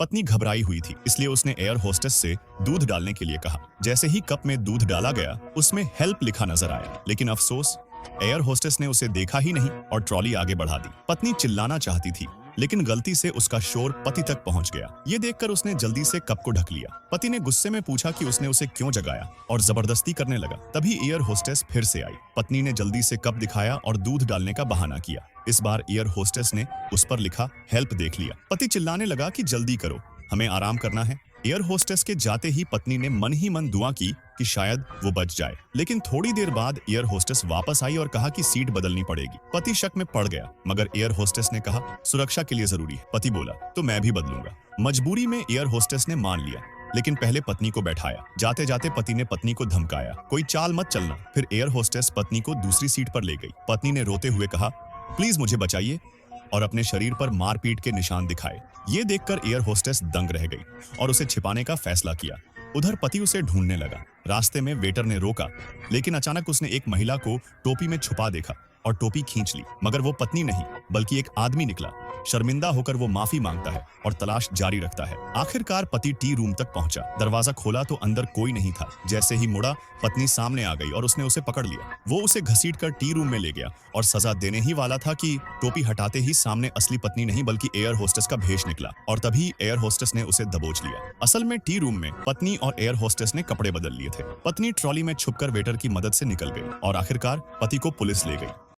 पत्नी घबराई हुई थी, इसलिए उसने एयर होस्टेस से दूध डालने के लिए कहा। जैसे ही कप में दूध डाला गया, उसमें हेल्प लिखा नजर आया, लेकिन अफसोस एयर होस्टेस ने उसे देखा ही नहीं और ट्रॉली आगे बढ़ा दी। पत्नी चिल्लाना चाहती थी, लेकिन गलती से उसका शोर पति तक पहुंच गया। ये देखकर उसने जल्दी से कप को ढक लिया। पति ने गुस्से में पूछा कि उसने उसे क्यों जगाया और जबरदस्ती करने लगा। तभी एयर होस्टेस फिर से आई। पत्नी ने जल्दी से कप दिखाया और दूध डालने का बहाना किया। इस बार एयर होस्टेस ने उस पर लिखा हेल्प देख लिया। पति चिल्लाने लगा कि जल्दी करो, हमें आराम करना है। एयर होस्टेस के जाते ही पत्नी ने मन ही मन दुआ की कि शायद वो बच जाए, लेकिन थोड़ी देर बाद एयर होस्टेस वापस आई और कहा कि सीट बदलनी पड़ेगी। पति शक में पड़ गया, मगर एयर होस्टेस ने कहा सुरक्षा के लिए जरूरी है। पति बोला तो मैं भी बदलूंगा। मजबूरी में एयर होस्टेस ने मान लिया, लेकिन पहले पत्नी को बैठाया। जाते जाते पति ने पत्नी को धमकाया, कोई चाल मत चलना। फिर एयर होस्टेस पत्नी को दूसरी सीट पर ले गई। पत्नी ने रोते हुए कहा प्लीज मुझे बचाइए, और अपने शरीर पर मारपीट के निशान दिखाए। ये देखकर एयर होस्टेस दंग रह गई और उसे छिपाने का फैसला किया। उधर पति उसे ढूंढने लगा। रास्ते में वेटर ने रोका, लेकिन अचानक उसने एक महिला को टोपी में छुपा देखा और टोपी खींच ली, मगर वो पत्नी नहीं बल्कि एक आदमी निकला। शर्मिंदा होकर वो माफी मांगता है और तलाश जारी रखता है। आखिरकार पति टी रूम तक पहुंचा। दरवाजा खोला तो अंदर कोई नहीं था। जैसे ही मुड़ा, पत्नी सामने आ गई और उसने उसे पकड़ लिया। वो उसे घसीटकर टी रूम में ले गया और सजा देने ही वाला था कि टोपी हटाते ही सामने असली पत्नी नहीं बल्कि एयर होस्टेस का भेष निकला, और तभी एयर होस्टेस ने उसे दबोच लिया। असल में टी रूम में पत्नी और एयर होस्टेस ने कपड़े बदल लिए थे। पत्नी ट्रॉली में छुपकर वेटर की मदद से निकल गई और आखिरकार पति को पुलिस ले गई।